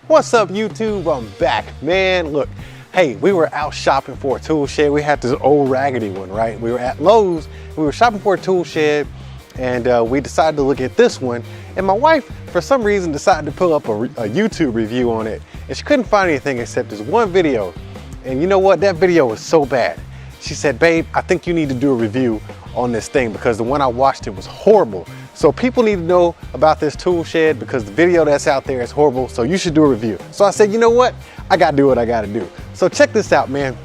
What's up, YouTube? I'm back, man. Look, hey, we were out shopping for a tool shed. We had this old raggedy one, right? We were at Lowe's. We were shopping for a tool shed, and we decided to look at this one. And my wife, for some reason, decided to pull up a YouTube review on it, and she couldn't find anything except this one video. And you know what? That video was so bad. She said, "Babe, I think you need to do a review on this thing because the one I watched, it was horrible. So people need to know about this tool shed because the video that's out there is horrible, so you should do a review." So I said, you know what? I gotta do what I gotta do. So check this out, man.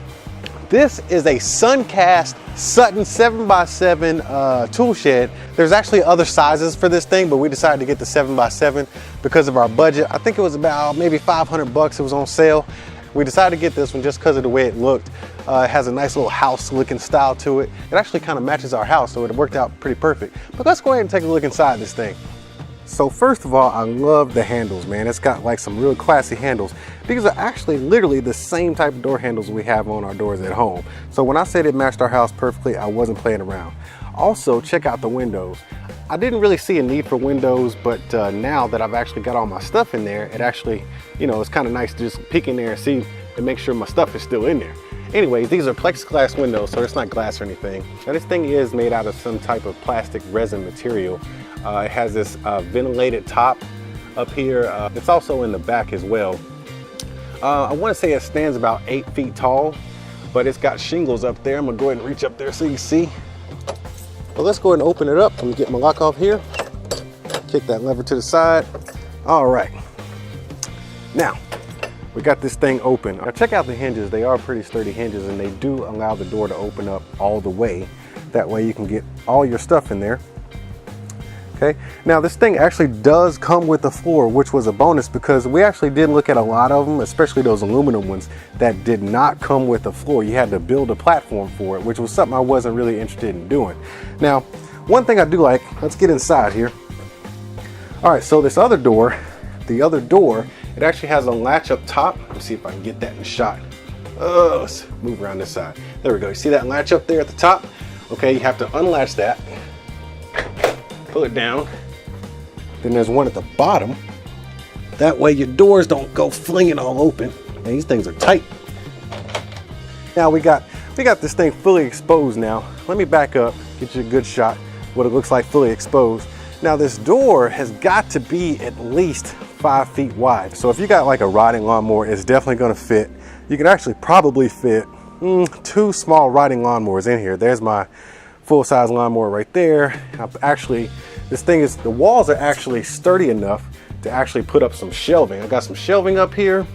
This is a Suncast Sutton 7x7 tool shed. There's actually other sizes for this thing, but we decided to get the 7x7 because of our budget. I think it was about maybe 500 bucks. It was on sale. We decided to get this one just because of the way it looked. It has a nice little house looking style to it. It actually kind of matches our house, so it worked out pretty perfect. But let's go ahead and take a look inside this thing. So first of all, I love the handles, man. It's got like some real classy handles. These are actually literally the same type of door handles we have on our doors at home. So when I said it matched our house perfectly, I wasn't playing around. Also, check out the windows. I didn't really see a need for windows, but now that I've actually got all my stuff in there, it actually, you know, it's kind of nice to just peek in there and see and make sure my stuff is still in there. Anyways, these are plexiglass windows, so it's not glass or anything. Now this thing is made out of some type of plastic resin material. It has this ventilated top up here. It's also in the back as well. I want to say it stands about 8 feet tall, but it's got shingles up there. I'm gonna go ahead and reach up there so you can see. Well, let's go ahead and open it up. Let me get my lock off here. Kick that lever to the side. All right. Now, we got this thing open. Now check out the hinges. They are pretty sturdy hinges, and they do allow the door to open up all the way. That way you can get all your stuff in there. Okay. Now this thing actually does come with a floor, which was a bonus because we actually did look at a lot of them, especially those aluminum ones that did not come with a floor. You had to build a platform for it, which was something I wasn't really interested in doing. Now, one thing I do like, let's get inside here. All right, so this other door, it actually has a latch up top. Let's see if I can get that in the shot. Let's move around this side. There we go. You see that latch up there at the top? Okay, you have to unlatch that. Pull it down. Then there's one at the bottom. That way your doors don't go flinging all open. And these things are tight. Now we got this thing fully exposed now. Let me back up, get you a good shot what it looks like fully exposed. Now this door has got to be at least 5 feet wide. So if you got like a riding lawnmower, it's definitely gonna fit. You can actually probably fit 2 small riding lawnmowers in here. There's my full-size lawnmower right there. The walls are actually sturdy enough to actually put up some shelving. I got some shelving up here,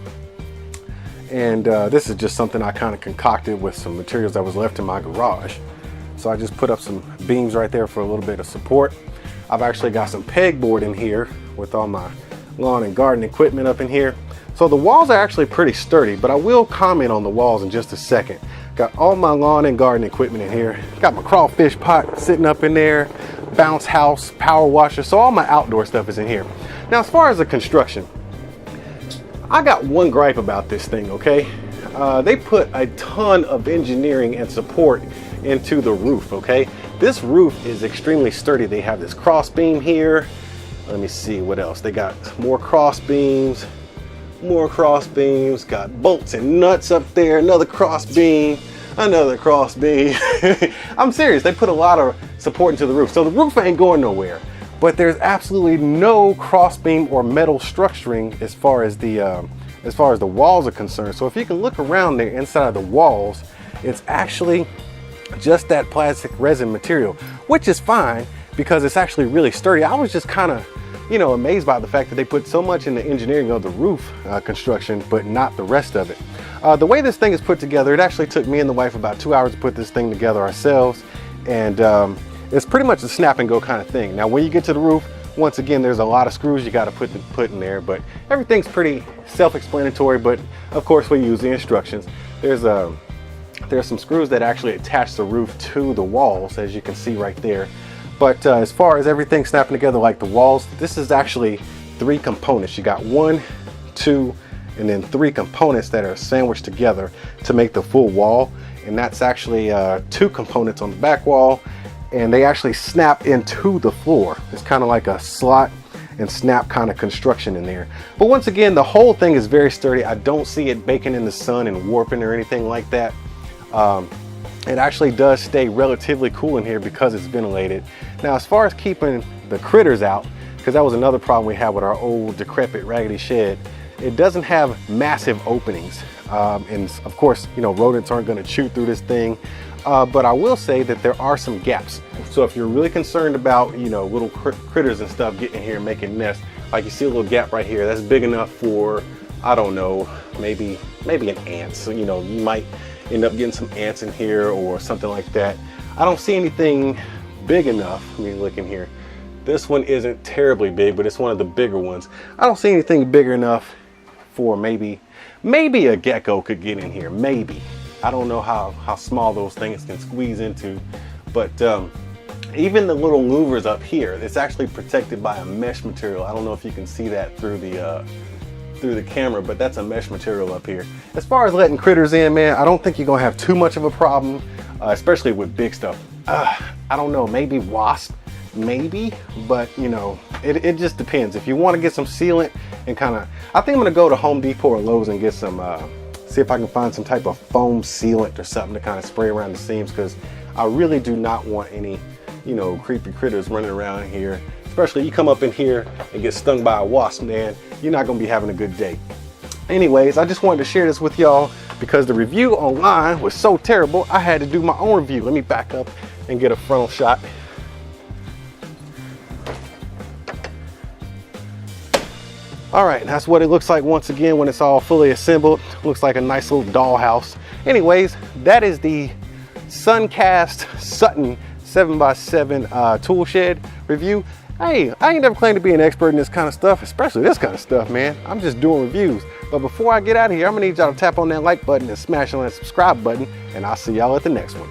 and this is just something I kind of concocted with some materials that was left in my garage. So I just put up some beams right there for a little bit of support. I've actually got some pegboard in here with all my lawn and garden equipment up in here. So the walls are actually pretty sturdy, but I will comment on the walls in just a second. Got all my lawn and garden equipment in here. Got my crawfish pot sitting up in there, bounce house, power washer. So all my outdoor stuff is in here. Now, as far as the construction, I got one gripe about this thing, okay? They put a ton of engineering and support into the roof, okay? This roof is extremely sturdy. They have this cross beam here. Let me see what else. They got more cross beams, got bolts and nuts up there, another cross beam. I'm serious, they put a lot of support into the roof. So the roof ain't going nowhere, but there's absolutely no cross beam or metal structuring as far as the walls are concerned. So if you can look around there inside of the walls, it's actually just that plastic resin material, which is fine because it's actually really sturdy. I was just kind of, you know, amazed by the fact that they put so much in the engineering of the roof construction, but not the rest of it. The way this thing is put together, it actually took me and the wife about 2 hours to put this thing together ourselves. And it's pretty much a snap and go kind of thing. Now, when you get to the roof, once again, there's a lot of screws you got to put in there, but everything's pretty self-explanatory. But of course, we use the instructions. There's some screws that actually attach the roof to the walls, as you can see right there. But as far as everything snapping together like the walls, this is actually 3 components. You got 1, 2, and then 3 components that are sandwiched together to make the full wall. And that's actually 2 components on the back wall, and they actually snap into the floor. It's kind of like a slot and snap kind of construction in there. But once again, the whole thing is very sturdy. I don't see it baking in the sun and warping or anything like that. It actually does stay relatively cool in here because it's ventilated. Now, as far as keeping the critters out, because that was another problem we had with our old decrepit raggedy shed, it doesn't have massive openings. And of course, you know, rodents aren't going to chew through this thing. But I will say that there are some gaps. So if you're really concerned about, you know, little critters and stuff getting in here and making nests, like you see a little gap right here, that's big enough for, I don't know, maybe an ant. So, you know, you might end up getting some ants in here or something like that. I don't see anything big enough. Let me look in here. This one isn't terribly big, but it's one of the bigger ones. I don't see anything bigger enough for maybe a gecko could get in here, maybe. I don't know how small those things can squeeze into, but even the little louvers up here, it's actually protected by a mesh material. I don't know if you can see that through the camera, but that's a mesh material up here. As far as letting critters in, man, I don't think you're gonna have too much of a problem, especially with big stuff. I don't know, maybe wasp, maybe, but you know, it just depends. If you want to get some sealant and kind of, I think I'm gonna go to Home Depot or Lowe's and get some, see if I can find some type of foam sealant or something to kind of spray around the seams, because I really do not want any, you know, creepy critters running around here. Especially you come up in here and get stung by a wasp, man, you're not gonna be having a good day. Anyways, I just wanted to share this with y'all because the review online was so terrible, I had to do my own review. Let me back up and get a frontal shot. All right, that's what it looks like once again when it's all fully assembled. Looks like a nice little dollhouse. Anyways, that is the Suncast Sutton 7x7 tool shed review. Hey, I ain't never claimed to be an expert in this kind of stuff, especially this kind of stuff, man. I'm just doing reviews. But before I get out of here, I'm gonna need y'all to tap on that like button and smash on that subscribe button, and I'll see y'all at the next one.